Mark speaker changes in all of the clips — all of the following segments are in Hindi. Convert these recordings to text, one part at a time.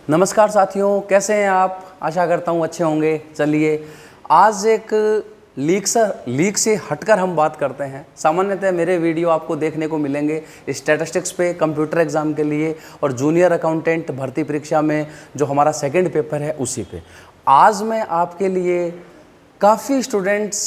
Speaker 1: नमस्कार साथियों, कैसे हैं आप? आशा करता हूँ अच्छे होंगे। चलिए आज एक लीक से हटकर हम बात करते हैं। सामान्यतः मेरे वीडियो आपको देखने को मिलेंगे स्टैटिस्टिक्स पे, कंप्यूटर एग्ज़ाम के लिए और जूनियर अकाउंटेंट भर्ती परीक्षा में जो हमारा सेकंड पेपर है उसी पे। आज मैं आपके लिए काफ़ी स्टूडेंट्स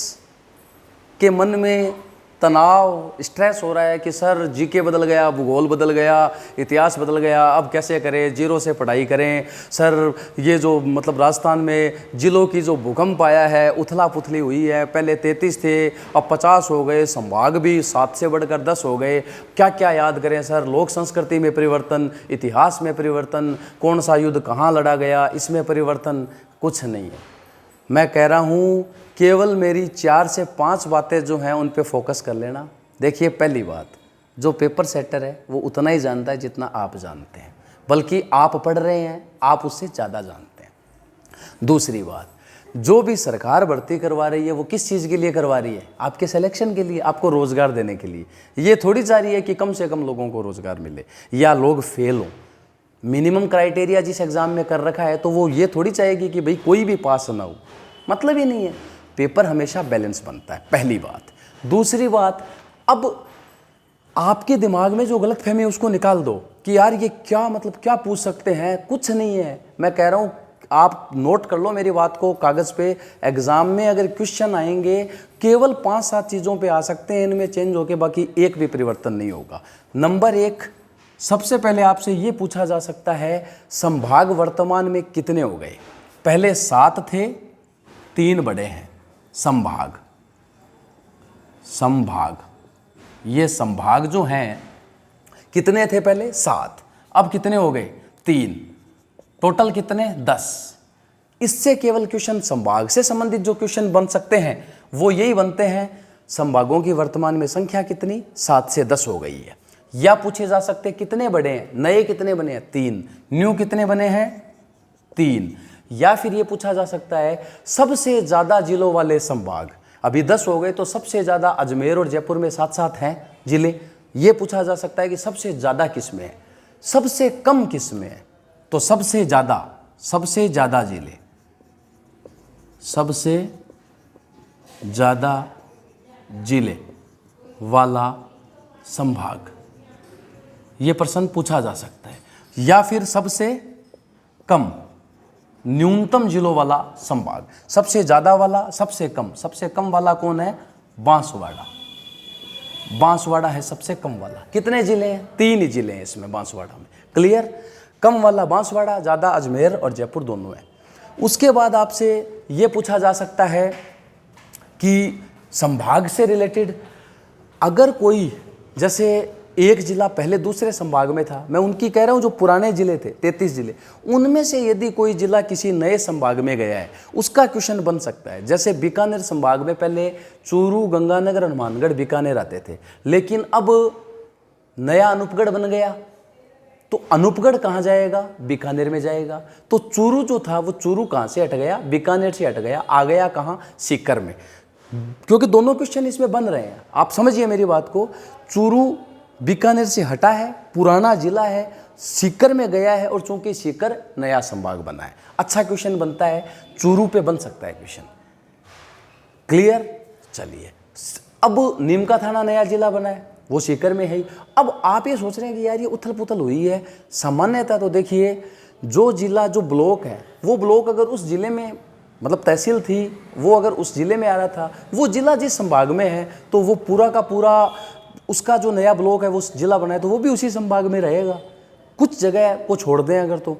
Speaker 1: के मन में तनाव, स्ट्रेस हो रहा है कि सर जीके बदल गया, भूगोल बदल गया, इतिहास बदल गया, अब कैसे करें, जीरो से पढ़ाई करें। सर ये जो मतलब राजस्थान में जिलों की जो भूकंप आया है, उथला पुथली हुई है, पहले 33 थे अब 50 हो गए, संभाग भी 7 से बढ़कर 10 हो गए, क्या क्या याद करें सर। लोक संस्कृति में परिवर्तन, इतिहास में परिवर्तन, कौन सा युद्ध कहाँ लड़ा गया, इसमें परिवर्तन कुछ नहीं है। मैं कह रहा हूँ केवल मेरी 4 से 5 बातें जो हैं उन पे फोकस कर लेना। देखिए, पहली बात, जो पेपर सेटर है वो उतना ही जानता है जितना आप जानते हैं, बल्कि आप पढ़ रहे हैं आप उससे ज़्यादा जानते हैं। दूसरी बात, जो भी सरकार भर्ती करवा रही है वो किस चीज़ के लिए करवा रही है? आपके सिलेक्शन के लिए, आपको रोज़गार देने के लिए। ये थोड़ी चाह रही है कि कम से कम लोगों को रोज़गार मिले या लोग फेल हों। मिनिमम क्राइटेरिया जिस एग्ज़ाम में कर रखा है तो वो ये थोड़ी चाहेगी कि भाई कोई भी पास ना हो, मतलब ही नहीं है। पेपर हमेशा बैलेंस बनता है, पहली बात। दूसरी बात, अब आपके दिमाग में जो गलतफहमी है उसको निकाल दो कि यार ये क्या मतलब क्या पूछ सकते हैं, कुछ नहीं है। मैं कह रहा हूँ आप नोट कर लो मेरी बात को कागज़ पे। एग्ज़ाम में अगर क्वेश्चन आएंगे केवल 5-7 चीज़ों पे आ सकते हैं, इनमें चेंज होके बाकी एक भी परिवर्तन नहीं होगा। नंबर 1, सबसे पहले आपसे ये पूछा जा सकता है संभाग वर्तमान में कितने हो गए? पहले 7 थे, 3 बड़े हैं। संभाग, ये संभाग जो हैं कितने थे? पहले 7, अब कितने हो गए? 3, टोटल कितने? 10। इससे केवल क्वेश्चन संभाग से संबंधित जो क्वेश्चन बन सकते हैं वो यही बनते हैं, संभागों की वर्तमान में संख्या कितनी? 7 से 10 हो गई है। या पूछे जा सकते कितने बड़े हैं, नए कितने बने हैं? 3, न्यू कितने बने हैं? 3। या फिर ये पूछा जा सकता है सबसे ज़्यादा जिलों वाले संभाग, अभी 10 हो गए तो सबसे ज़्यादा अजमेर और जयपुर में साथ साथ हैं जिले। ये पूछा जा सकता है कि सबसे ज़्यादा किस में है, सबसे कम किस में है? तो सबसे ज़्यादा जिले, सबसे ज़्यादा जिले वाला संभाग, ये प्रश्न पूछा जा सकता है। या फिर सबसे कम, न्यूनतम जिलों वाला संभाग, सबसे ज़्यादा वाला, सबसे कम वाला कौन है? बांसवाड़ा है सबसे कम वाला। कितने जिले हैं? 3 ही जिले हैं इसमें बांसवाड़ा में। क्लियर? कम वाला बांसवाड़ा, ज़्यादा अजमेर और जयपुर दोनों है। उसके बाद आपसे ये पूछा जा सकता है कि संभाग से रिलेटेड अगर कोई, जैसे एक जिला पहले दूसरे संभाग में था, मैं उनकी कह रहा हूँ जो पुराने जिले थे 33 जिले, उनमें से यदि कोई जिला किसी नए संभाग में गया है उसका क्वेश्चन बन सकता है। जैसे बीकानेर संभाग में पहले चूरू, गंगानगर, हनुमानगढ़, बीकानेर आते थे, लेकिन अब नया अनूपगढ़ बन गया तो अनूपगढ़ कहाँ जाएगा? बीकानेर में जाएगा। तो चूरू जो था वो चूरू कहाँ से हट गया? बीकानेर से हट गया, आ गया कहाँ? सीकर में। क्योंकि दोनों क्वेश्चन इसमें बन रहे हैं, आप समझिए मेरी बात को। चूरू बीकानेर से हटा है, पुराना जिला है, सीकर में गया है, और चूंकि सीकर नया संभाग बना है, अच्छा क्वेश्चन बनता है, चूरू पे बन सकता है क्वेश्चन। क्लियर? चलिए, अब नीम का थाना नया जिला बना है, वो सीकर में है ही। अब आप ये सोच रहे हैं कि यार ये उथल पुथल हुई है। सामान्यतः तो देखिए, जो जिला, जो ब्लॉक है, वो ब्लॉक अगर उस जिले में, मतलब तहसील थी, वो अगर उस जिले में आ रहा था, वो जिला जिस संभाग में है तो वो पूरा का पूरा उसका जो नया ब्लॉक है वो जिला बना है तो वो भी उसी संभाग में रहेगा। कुछ जगह को छोड़ दें अगर, तो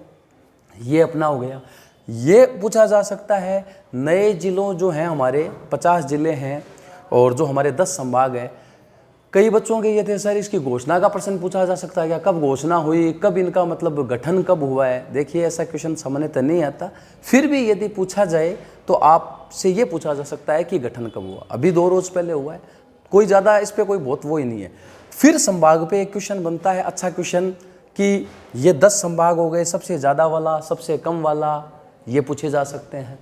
Speaker 1: ये अपना हो गया। ये पूछा जा सकता है नए जिलों जो हैं हमारे 50 जिले हैं और जो हमारे 10 संभाग हैं। कई बच्चों के ये थे सर इसकी घोषणा का प्रश्न पूछा जा सकता है क्या? कब घोषणा हुई, कब इनका मतलब गठन कब हुआ है? देखिए, ऐसा क्वेश्चन सामान्यतः नहीं आता, फिर भी यदि पूछा जाए तो आपसे ये पूछा जा सकता है कि गठन कब हुआ। अभी 2 रोज़ पहले हुआ है, कोई ज़्यादा इस पर कोई बहुत वो ही नहीं है। फिर संभाग पे एक क्वेश्चन बनता है, अच्छा क्वेश्चन, कि ये 10 संभाग हो गए, सबसे ज़्यादा वाला, सबसे कम वाला, ये पूछे जा सकते हैं।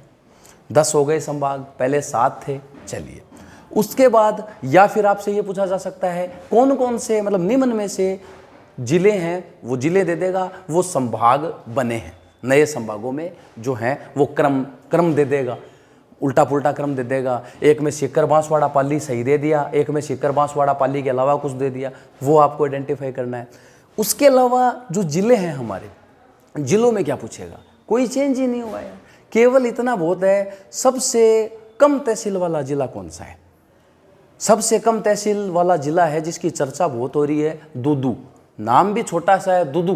Speaker 1: 10 हो गए संभाग, पहले 7 थे। चलिए, उसके बाद या फिर आपसे ये पूछा जा सकता है कौन कौन से मतलब निम्न में से जिले हैं, वो जिले दे देगा, वो संभाग बने हैं। नए संभागों में जो हैं वो क्रम दे देगा, उल्टा पुल्टा क्रम दे देगा। एक में सीकर बांसवाड़ा पाली सही दे दिया, एक में सीकर बांसवाड़ा पाली के अलावा कुछ दे दिया, वो आपको आइडेंटिफाई करना है। उसके अलावा जो जिले हैं हमारे, जिलों में क्या पूछेगा, कोई चेंज ही नहीं हुआ है, केवल इतना बहुत है, सबसे कम तहसील वाला जिला कौन सा है। सबसे कम तहसील वाला जिला है जिसकी चर्चा बहुत हो रही है, दूदू। नाम भी छोटा सा है, दूदू,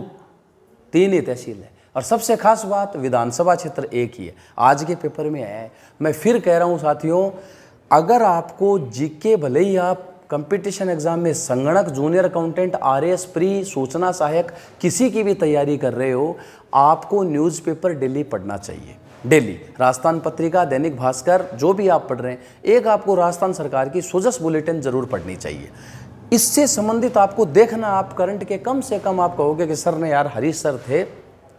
Speaker 1: 3 ही तहसील है। और सबसे खास बात, विधानसभा क्षेत्र 1 ही है। आज के पेपर में है, मैं फिर कह रहा हूँ साथियों, अगर आपको जीके, भले ही आप कंपटीशन एग्जाम में संगणक, जूनियर अकाउंटेंट, आरएएस प्री, सूचना सहायक, किसी की भी तैयारी कर रहे हो, आपको न्यूज़पेपर डेली पढ़ना चाहिए। डेली राजस्थान पत्रिका, दैनिक भास्कर, जो भी आप पढ़ रहे हैं, एक आपको राजस्थान सरकार की सोजस बुलेटिन जरूर पढ़नी चाहिए। इससे संबंधित आपको देखना, आप करंट के कम से कम आप कहोगे कि सर ने यार, हरीश सर थे,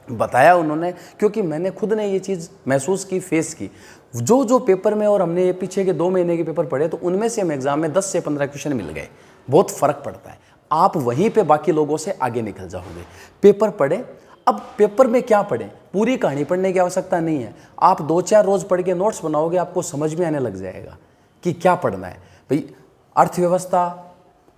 Speaker 1: बताया उन्होंने, क्योंकि मैंने खुद ने ये चीज़ महसूस की, फेस की। जो पेपर में, और हमने ये पीछे के 2 महीने के पेपर पढ़े, तो उनमें से हमें एग्जाम में 10 से 15 क्वेश्चन मिल गए। बहुत फर्क पड़ता है, आप वहीं पे बाकी लोगों से आगे निकल जाओगे। पेपर पढ़े। अब पेपर में क्या पढ़ें, पूरी कहानी पढ़ने की आवश्यकता नहीं है। आप 2-4 रोज पढ़ के नोट्स बनाओगे, आपको समझ में आने लग जाएगा कि क्या पढ़ना है। भाई अर्थव्यवस्था,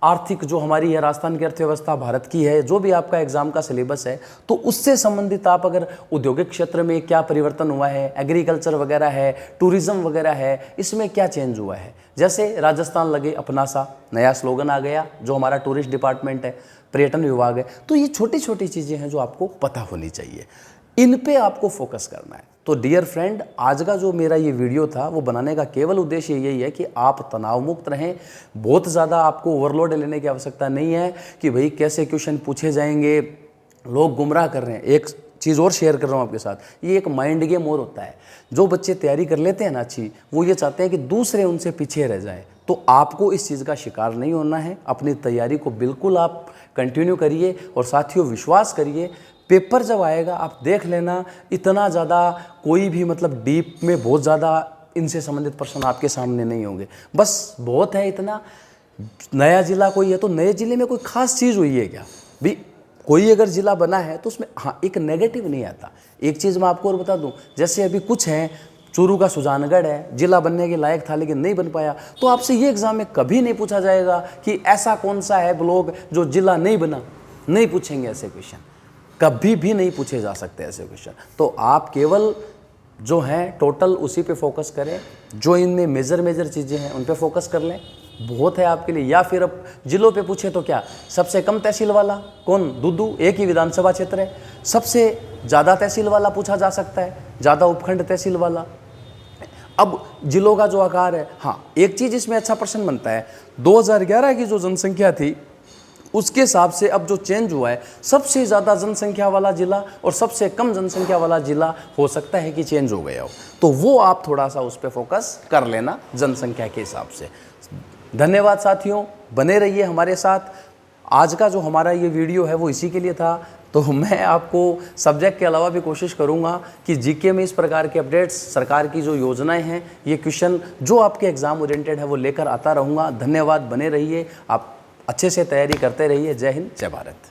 Speaker 1: आर्थिक जो हमारी है, राजस्थान की अर्थव्यवस्था, भारत की है, जो भी आपका एग्जाम का सिलेबस है, तो उससे संबंधित आप अगर औद्योगिक क्षेत्र में क्या परिवर्तन हुआ है, एग्रीकल्चर वगैरह है, टूरिज्म वगैरह है, इसमें क्या चेंज हुआ है। जैसे राजस्थान लगे अपना सा नया स्लोगन आ गया, जो हमारा टूरिस्ट डिपार्टमेंट है, पर्यटन विभाग है। तो ये छोटी छोटी चीज़ें हैं जो आपको पता होनी चाहिए, इन पे आपको फोकस करना है। तो डियर फ्रेंड, आज का जो मेरा ये वीडियो था वो बनाने का केवल उद्देश्य यही है कि आप तनाव मुक्त रहें। बहुत ज़्यादा आपको ओवरलोड लेने की आवश्यकता नहीं है कि भाई कैसे क्वेश्चन पूछे जाएंगे, लोग गुमराह कर रहे हैं। एक चीज़ और शेयर कर रहा हूँ आपके साथ, ये एक माइंड गेम और होता है। जो बच्चे तैयारी कर लेते हैं ना अच्छी, वो ये चाहते हैं कि दूसरे उनसे पीछे रह जाएं। तो आपको इस चीज़ का शिकार नहीं होना है। अपनी तैयारी को बिल्कुल आप कंटिन्यू करिए, और साथियों विश्वास करिए, पेपर जब आएगा आप देख लेना, इतना ज़्यादा कोई भी मतलब डीप में बहुत ज़्यादा इनसे संबंधित प्रश्न आपके सामने नहीं होंगे। बस बहुत है इतना, नया जिला कोई है तो नए जिले में कोई खास चीज़ हुई है क्या भी, कोई अगर जिला बना है तो उसमें हाँ एक नेगेटिव नहीं आता। एक चीज़ मैं आपको और बता दूं, जैसे अभी कुछ हैं, चूरू का सुजानगढ़ है, जिला बनने के लायक था लेकिन नहीं बन पाया, तो आपसे ये एग्जाम में कभी नहीं पूछा जाएगा कि ऐसा कौन सा है ब्लॉक जो जिला नहीं बना। नहीं पूछेंगे ऐसे क्वेश्चन, कभी भी नहीं पूछे जा सकते ऐसे क्वेश्चन। तो आप केवल जो हैं टोटल उसी पे फोकस करें, जो इनमें मेजर चीज़ें हैं उन पे फोकस कर लें, बहुत है आपके लिए। या फिर अब जिलों पे पूछे तो क्या, सबसे कम तहसील वाला कौन, दूदू, 1 ही विधानसभा क्षेत्र है। सबसे ज़्यादा तहसील वाला पूछा जा सकता है, ज़्यादा उपखंड तहसील वाला। अब जिलों का जो आकार है, हाँ एक चीज़ इसमें अच्छा प्रश्न बनता है, 2011 की जो जनसंख्या थी उसके हिसाब से अब जो चेंज हुआ है, सबसे ज़्यादा जनसंख्या वाला जिला और सबसे कम जनसंख्या वाला जिला हो सकता है कि चेंज हो गया हो, तो वो आप थोड़ा सा उस पर फोकस कर लेना जनसंख्या के हिसाब से। धन्यवाद साथियों, बने रहिए हमारे साथ। आज का जो हमारा ये वीडियो है वो इसी के लिए था। तो मैं आपको सब्जेक्ट के अलावा भी कोशिश करूंगा कि जीके में इस प्रकार के अपडेट्स, सरकार की जो योजनाएं हैं, ये क्वेश्चन जो आपके एग्जाम ओरिएंटेड है वो लेकर आता रहूँगा। धन्यवाद, बने रहिए, आप अच्छे से तैयारी करते रहिए। जय हिंद, जय भारत।